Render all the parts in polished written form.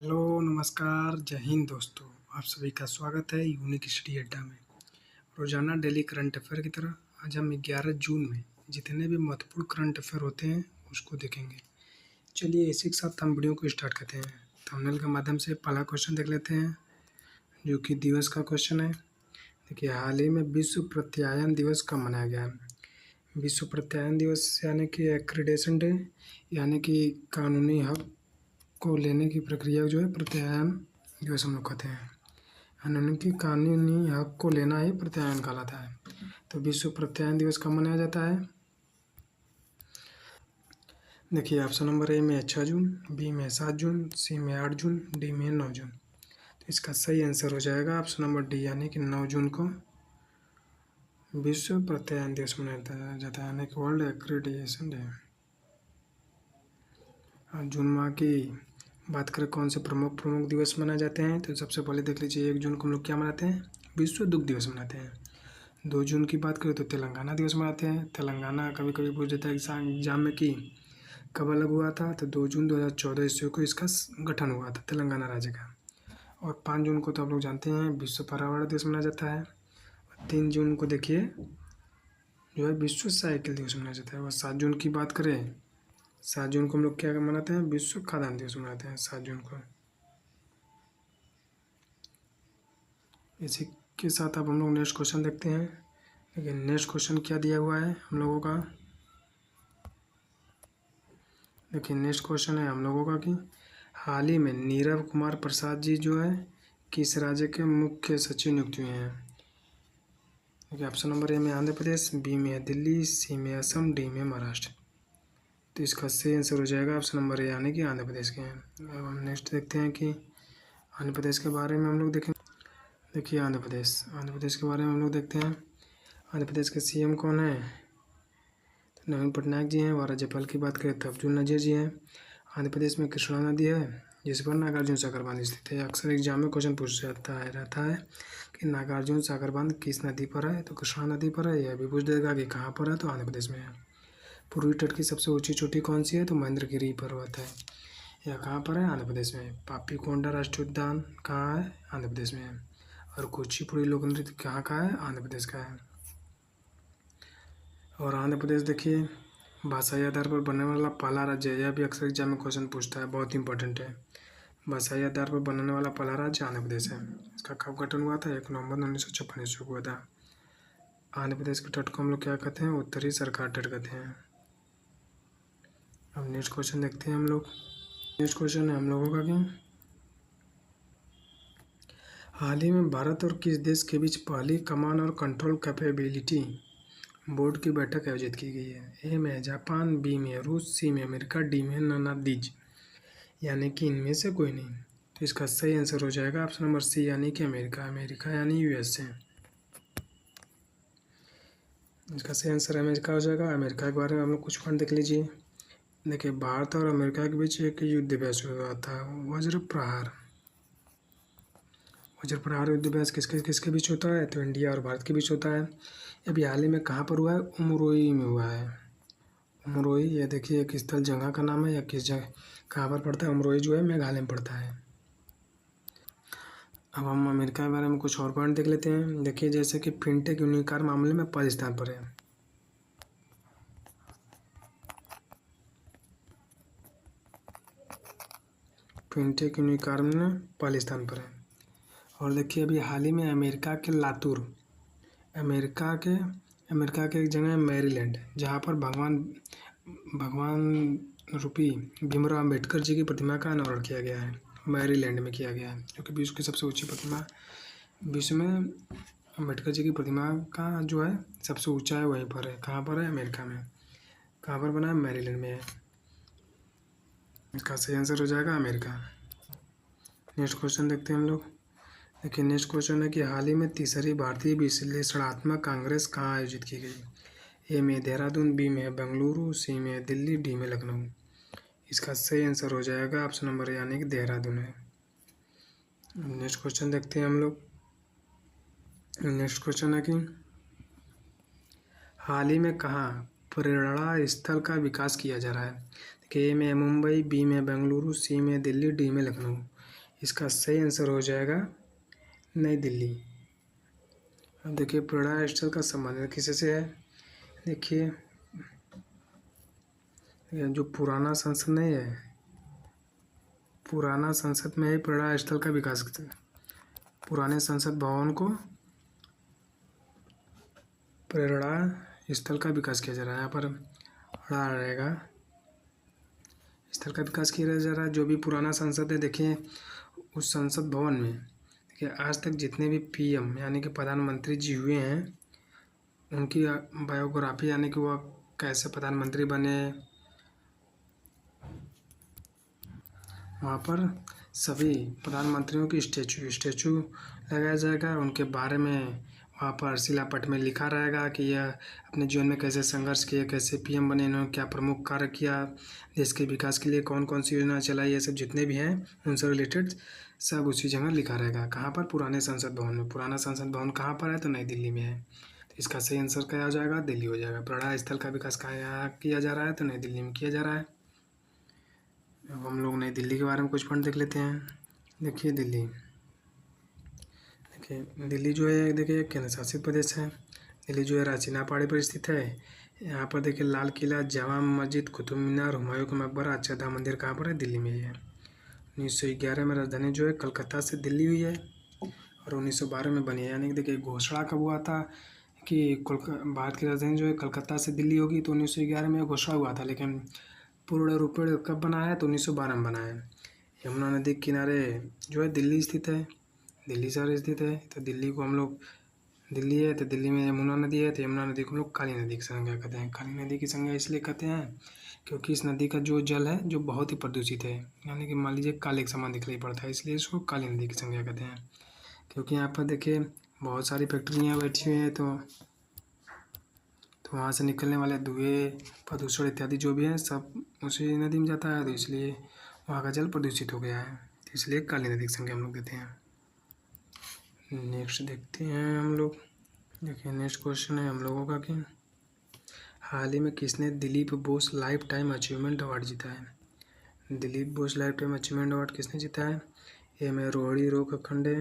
Hello, नमस्कार, जय हिंद दोस्तों। आप सभी का स्वागत है यूनिक स्टडी अड्डा में। रोजाना डेली करंट अफेयर की तरह आज हम 11 जून में जितने भी महत्वपूर्ण करंट अफेयर होते हैं उसको देखेंगे। चलिए इसी के साथ हम वीडियो को स्टार्ट करते हैं। थंबनेल के माध्यम से पहला क्वेश्चन देख लेते हैं जो कि दिवस का क्वेश्चन है। देखिए, हाल ही में विश्व प्रत्यायन दिवस कब मनाया गया है? विश्व प्रत्यायन दिवस यानी कि एक्रीडेशन डे, यानी कि कानूनी हक को लेने की प्रक्रिया जो है प्रत्यायन दिवस हम लोग कहते हैं। उनकी कानूनी हक को लेना ही प्रत्यायन कहलाता है। तो विश्व प्रत्यायन दिवस कब मनाया जाता है? देखिए, ऑप्शन नंबर ए में 6 जून, बी में 7 जून, सी में 8 जून, डी में 9 जून। तो इसका सही आंसर हो जाएगा ऑप्शन नंबर डी, यानी कि 9 जून को विश्व प्रत्यायन दिवस मनाया जाता है, यानी कि वर्ल्ड एक्रीडिएशन डे। जून माह की बात करें कौन से प्रमुख दिवस मनाए जाते हैं, तो सबसे पहले देख लीजिए 1 जून को हम लोग क्या मनाते हैं? विश्व दुग्ध दिवस मनाते हैं। 2 जून की बात करें तो तेलंगाना दिवस मनाते हैं। तेलंगाना कभी कभी पूछ देता है एग्जाम में कि कब अलग हुआ था, तो 2 जून 2014 ईस्वी को इसका गठन हुआ था तेलंगाना राज्य का। और 5 जून को तो आप लोग जानते हैं विश्व पर्यावरण दिवस मनाया जाता है। 3 जून को देखिए जो है विश्व साइकिल दिवस मनाया जाता है। और 7 जून की बात करें, 7 जून को हम लोग क्या मनाते हैं? विश्व खाद्यान्न दिवस मनाते हैं 7 जून को। इसी के साथ अब हम लोग नेक्स्ट क्वेश्चन देखते हैं। लेकिन नेक्स्ट क्वेश्चन क्या दिया हुआ है हम लोगों का? देखिए, नेक्स्ट क्वेश्चन है हम लोगों का कि हाल ही में नीरव कुमार प्रसाद जी जो है किस राज्य के मुख्य सचिव नियुक्त हुए हैं? देखिए, ऑप्शन नंबर ए में आंध्र प्रदेश, बी में दिल्ली, सी में असम, डी में महाराष्ट्र। तो इसका सही आंसर हो जाएगा ऑप्शन नंबर ए, यानी कि आंध्र प्रदेश के हैं। अब हम नेक्स्ट देखते हैं कि आंध्र प्रदेश के बारे में हम लोग देखें। देखिए, आंध्र प्रदेश के बारे में हम लोग देखते हैं। आंध्र प्रदेश के सीएम कौन है? तो नवीन पटनायक जी हैं। और राज्यपाल की बात करें तो अर्जुन नजर जी हैं। आंध्र प्रदेश में कृष्णा नदी है जिस पर नागार्जुन सागर बांध स्थित है। अक्सर एग्जाम में क्वेश्चन पूछ रहता है कि नागार्जुन सागर बांध किस नदी पर है, तो कृष्णा नदी पर है। यह भी पूछ देगा कि कहाँ पर है, तो आंध्र प्रदेश में है। पूर्वी तट की सबसे ऊंची चोटी कौन सी है, तो महेंद्रगिरी पर्वत है। यह कहाँ पर है? आंध्र प्रदेश में। पापीकोंडा राष्ट्रीय उद्यान कहाँ है? आंध्र प्रदेश में है। और कुचिपुड़ी लोक नृत्य कहाँ का है? आंध्र प्रदेश का है। और आंध्र प्रदेश देखिए भाषाई आधार पर बनने वाला पहला राज्य है। यह भी अक्सर एग्जाम में क्वेश्चन पूछता है, बहुत इंपॉर्टेंट है। भाषाई आधार पर बनने वाला पहला राज्य आंध्र प्रदेश है। इसका कब गठन हुआ था? 1 नवंबर 1956 ईस्वी को हुआ था। आंध्र प्रदेश के तट को हम लोग क्या कहते हैं? उत्तरी सरकार तट कहते हैं। अब नेक्स्ट क्वेश्चन देखते हैं हम लोग। नेक्स्ट क्वेश्चन है हम लोगों का कि हाल ही में भारत और किस देश के बीच पहली कमांड और कंट्रोल कैपेबिलिटी बोर्ड की बैठक आयोजित की गई है? ए में जापान, बी में रूस, सी में अमेरिका, डी में नानादीज, यानी कि इनमें से कोई नहीं। तो इसका सही आंसर हो जाएगा ऑप्शन नंबर सी, यानी कि अमेरिका यानी यूएसए। इसका सही आंसर अमेरिका हो जाएगा। अमेरिका के बारे में हम लोग कुछ पॉइंट देख लीजिए। देखिए, भारत और अमेरिका के बीच एक युद्ध अभ्यास हुआ था, वज्र प्रहार। वज्र प्रहार युद्ध अभ्यास किसके किसके बीच होता है? तो इंडिया और भारत के बीच होता है। अभी हाल ही में कहाँ पर हुआ है? उमरोई में हुआ है। उमरोई, ये देखिए एक स्थल जगह का नाम है या किस जगह कहाँ पर पड़ता है? उमरोई जो है मेघालय में पड़ता है। अब हम अमेरिका के बारे में कुछ और पॉइंट देख लेते हैं। देखिए, जैसे कि फिनटेक यूनिकार मामले में पहले स्थान पर है। फिनटेक यूनिकार में पहले स्थान पर है। और देखिए, अभी हाल ही में अमेरिका के लातूर, अमेरिका के एक जगह है मैरीलैंड, जहाँ पर भगवान रूपी भीमराव अम्बेडकर जी की प्रतिमा का अनावरण किया गया है। मैरीलैंड में किया गया है, जो कि विश्व की सबसे ऊंची प्रतिमा विश्व में अम्बेडकर जी की प्रतिमा का जो है सबसे ऊंचा है वहीं पर है। कहाँ पर है? अमेरिका में। कहाँ पर बना है? मैरीलैंड में है। इसका सही आंसर हो जाएगा अमेरिका। नेक्स्ट क्वेश्चन देखते हैं हम लोग। देखिए, नेक्स्ट क्वेश्चन है कि हाल ही में तीसरी भारतीय विश्लेषणात्मक कांग्रेस कहाँ आयोजित की गई? ए में देहरादून, बी में बेंगलुरु, सी में दिल्ली, डी में लखनऊ। इसका सही आंसर हो जाएगा ऑप्शन नंबर यानी कि देहरादून है। नेक्स्ट क्वेश्चन देखते हैं हम लोग। नेक्स्ट क्वेश्चन है कि हाल ही में कहाँ प्रेरणा स्थल का विकास किया जा रहा है? देखिए, ए में मुंबई, बी में बेंगलुरु, सी में दिल्ली, डी में लखनऊ। इसका सही आंसर हो जाएगा नई दिल्ली। अब देखिए प्रणय स्थल का संबंध किसी से है। देखिए जो पुराना संसद नहीं है, पुराना संसद में ही प्रणय स्थल का विकास करते हैं। पुराने संसद भवन को प्रेरणा स्थल का विकास किया जा रहा है। यहाँ पर ड़ा रहेगा, स्थल का विकास किया जा रहा है। जो भी पुराना संसद है, देखिए उस संसद भवन में देखिए आज तक जितने भी पीएम यानी कि प्रधानमंत्री जी हुए हैं उनकी बायोग्राफी यानी कि वह कैसे प्रधानमंत्री बने, वहाँ पर सभी प्रधानमंत्रियों की स्टैचू लगाया जाएगा। उनके बारे में वहाँ पर शिलापट में लिखा रहेगा कि यह अपने जीवन में कैसे संघर्ष किए, कैसे पीएम बने, इन्होंने क्या प्रमुख कार्य किया, देश के विकास के लिए कौन कौन सी योजना चलाई, ये सब जितने भी हैं उनसे रिलेटेड सब उसी जगह लिखा रहेगा। कहाँ पर? पुराने संसद भवन में। पुराना संसद भवन कहाँ पर है? तो नई दिल्ली में है। तो इसका सही आंसर क्या हो जाएगा? दिल्ली हो जाएगा। प्रणय स्थल का विकास कहाँ किया जा रहा है? तो नई दिल्ली में किया जा रहा है। अब हम लोग नई दिल्ली के बारे में कुछ पॉइंट देख लेते हैं। देखिए दिल्ली, देखिए दिल्ली जो है देखिए केंद्र शासित प्रदेश है। दिल्ली जो है राचीना पहाड़ी पर स्थित है। यहाँ पर देखिए लाल किला, जामा मस्जिद, कुतुब मीनार, हुमायूं का मकबरा, अक्षरधाम मंदिर कहाँ पर है? दिल्ली में ही है। 1911 में राजधानी जो है कलकत्ता से दिल्ली हुई है और 1912 में बनी है। यानी कि देखिए घोषणा कब हुआ था कि भारत की राजधानी जो है कलकत्ता से दिल्ली होगी, तो 1911 में घोषणा हुआ था। लेकिन पूर्ण रूप में कब बना है? तो 1912 में बना है। यमुना नदी के किनारे जो है दिल्ली स्थित है, दिल्ली शहर स्थित है। तो दिल्ली को हम लोग, दिल्ली है तो दिल्ली में यमुना नदी है, तो यमुना नदी को हम लोग काली नदी की संज्ञा कहते हैं। काली नदी की संज्ञा इसलिए कहते हैं क्योंकि इस नदी का जो जल है जो बहुत ही प्रदूषित है, यानी कि मान लीजिए काले के समान दिखलाई पड़ता है, इसलिए इसको काली नदी की संज्ञा कहते हैं। क्योंकि यहाँ पर देखिए बहुत सारी फैक्ट्रियाँ बैठी हुई हैं, तो वहाँ से निकलने वाले धुएँ, प्रदूषण इत्यादि जो भी है सब उसी नदी में जाता है, तो इसलिए वहाँ का जल प्रदूषित हो गया है, तो इसलिए काली नदी की संज्ञा हम लोग देते हैं। नेक्स्ट देखते हैं हम लोग। देखिए नेक्स्ट क्वेश्चन है हम लोगों का कि हाल ही में किसने Dilip Bose life time achievement award जीता है? Dilip Bose life time achievement award किसने जीता है? ए में रोहिणी रोक अखंडे,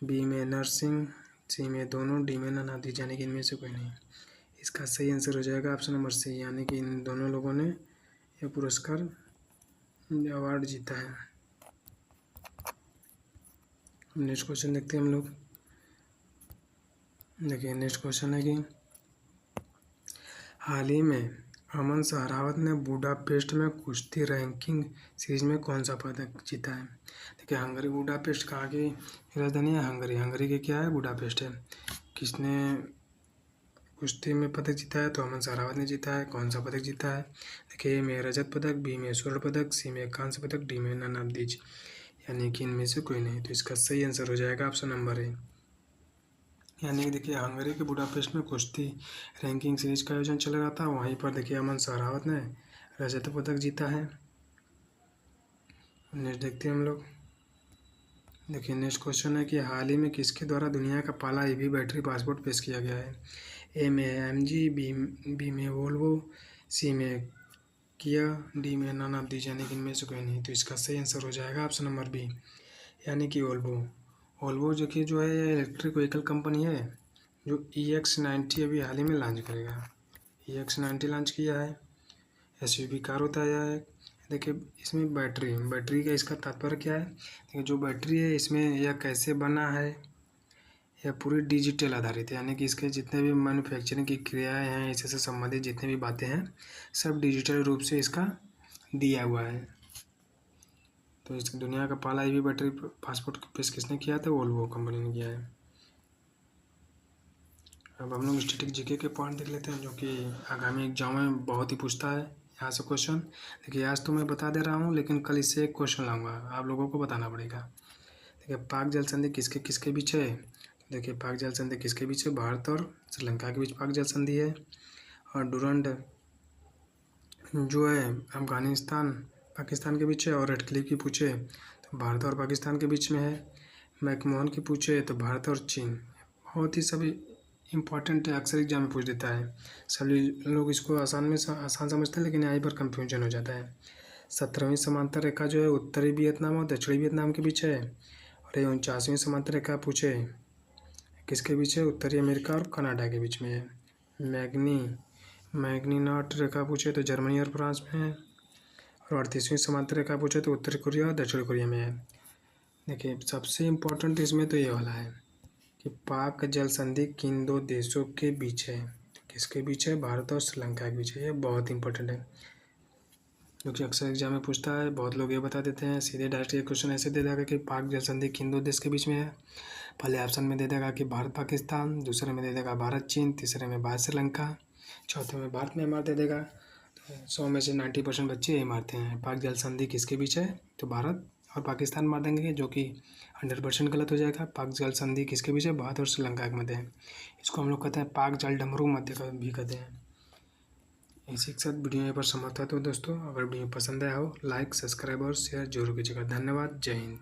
बी में नरसिंह, सी में दोनों, डी में ननादी, यानी कि इनमें से कोई नहीं। इसका सही आंसर हो जाएगा ऑप्शन नंबर सी, यानी कि इन दोनों लोगों ने यह पुरस्कार अवार्ड जीता है। नेक्स्ट क्वेश्चन देखते हैं हम लोग। देखिए नेक्स्ट क्वेश्चन है कि हाल ही में अमन सहरावत ने बुडापेस्ट में कुश्ती रैंकिंग सीरीज में कौन सा पदक जीता है? देखिए हंगरी, बुडापेस्ट कहाँ की राजधानी है? हंगरी। हंगरी के क्या है? बुडापेस्ट है। किसने कुश्ती में पदक जीता है? तो अमन सहरावत ने जीता है। कौन सा पदक जीता है? देखिए ए में रजत पदक, बी में स्वर्ण पदक, सी में कांस्य पदक, डी में ननादीज, यानी कि इनमें से कोई नहीं। तो इसका सही आंसर हो जाएगा ऑप्शन नंबर ए। यानी कि देखिए हंगरी के बुडापेस्ट में कुश्ती रैंकिंग सीरीज का आयोजन चल रहा था, वहीं पर देखिए अमन सहरावत ने रजत पदक जीता है। नेक्स्ट देखते हैं हम लोग। देखिए नेक्स्ट क्वेश्चन है कि हाल ही में किसके द्वारा दुनिया का पहला ईवी बैटरी पासपोर्ट पेश किया गया है? ए में एमजी, बी में वोल्वो, सी में किया, डी में नन ऑफ दीज, यानी कि इनमें से कोई नहीं। तो इसका सही आंसर हो जाएगा ऑप्शन नंबर बी, यानी कि वोल्वो। वोल्वो जो है इलेक्ट्रिक व्हीकल कंपनी है जो EX90 अभी हाल ही में लॉन्च करेगा। EX90 लॉन्च किया है। SUV कार होता है यह। देखिए इसमें बैटरी का इसका तात्पर्य क्या है? देखिए जो बैटरी है इसमें यह कैसे बना है, यह पूरी डिजिटल आधारित है, यानी कि इसके जितने भी मैन्युफैक्चरिंग की क्रियाएं हैं, इससे संबंधित जितने भी बातें हैं सब डिजिटल रूप से इसका दिया हुआ है। तो इस दुनिया का पहला ईवी बैटरी पासपोर्ट पेश किसने किया था? वोल्वो कंपनी ने किया है। अब हम लोग स्टैटिक जीके के पॉइंट देख लेते हैं जो कि आगामी एग्जाम में बहुत ही पूछता है यहाँ से क्वेश्चन। देखिए आज तो मैं बता दे रहा हूँ, लेकिन कल इससे एक क्वेश्चन लाऊंगा, आप लोगों को बताना पड़ेगा। देखिए पाक जल संधि किसके किसके बीच है? देखिए पाक जल संधि किसके बीच है? भारत और श्रीलंका के बीच पाक जल संधि है। और डूरंड जो है अफगानिस्तान पाकिस्तान के बीच है। और रेड क्लिफ की पूछे तो भारत और पाकिस्तान के बीच में है। मैकमोहन की पूछे तो भारत और चीन। बहुत ही सभी इम्पॉर्टेंट है, अक्सर एग्जाम में पूछ देता है। सभी लोग इसको आसान समझते हैं, लेकिन यहाँ पर कंफ्यूजन हो जाता है। 17वीं समांतर रेखा जो है उत्तरी वियतनाम और दक्षिणी वियतनाम के बीच है। और ये 49वीं समांतर रेखा पूछे किसके बीच है, उत्तरी अमेरिका और कनाडा के बीच में है। मैग्नीनॉट रेखा पूछे तो जर्मनी और फ्रांस में है। और 38वीं समांतर रेखा पूछे तो उत्तरी कोरिया और दक्षिण कोरिया में है। देखिए सबसे इम्पोर्टेंट इसमें तो ये वाला है कि पाक जल संधि किन दो देशों के बीच है, किसके बीच है, भारत और श्रीलंका के बीच है। ये बहुत इंपॉर्टेंट है क्योंकि अक्सर एग्जाम में पूछता है। बहुत लोग ये बता देते हैं सीधे डायरेक्ट, ये क्वेश्चन ऐसे दे देगा कि पाक जल संधि किन दो देश के बीच में है। पहले ऑप्शन में दे देगा कि भारत पाकिस्तान, दूसरे में दे देगा भारत चीन, तीसरे में भारत श्रीलंका, चौथे में भारत म्यांमार दे देगा। तो 100 में से 90% बच्चे यही मारते हैं पाक जल संधि किसके बीच है, तो भारत और पाकिस्तान मार देंगे, जो कि 100% गलत हो जाएगा। पाक जल संधि किसके बीच है, भारत और श्रीलंका के मध्य है। इसको हम लोग कहते हैं पाक जल डमरू मध्य का भी कहते हैं। इसी के साथ वीडियो यहाँ पर समाप्त होता है दोस्तों। अगर वीडियो पसंद आया हो लाइक, सब्सक्राइब और शेयर जरूर कीजिएगा। धन्यवाद। जय हिंद।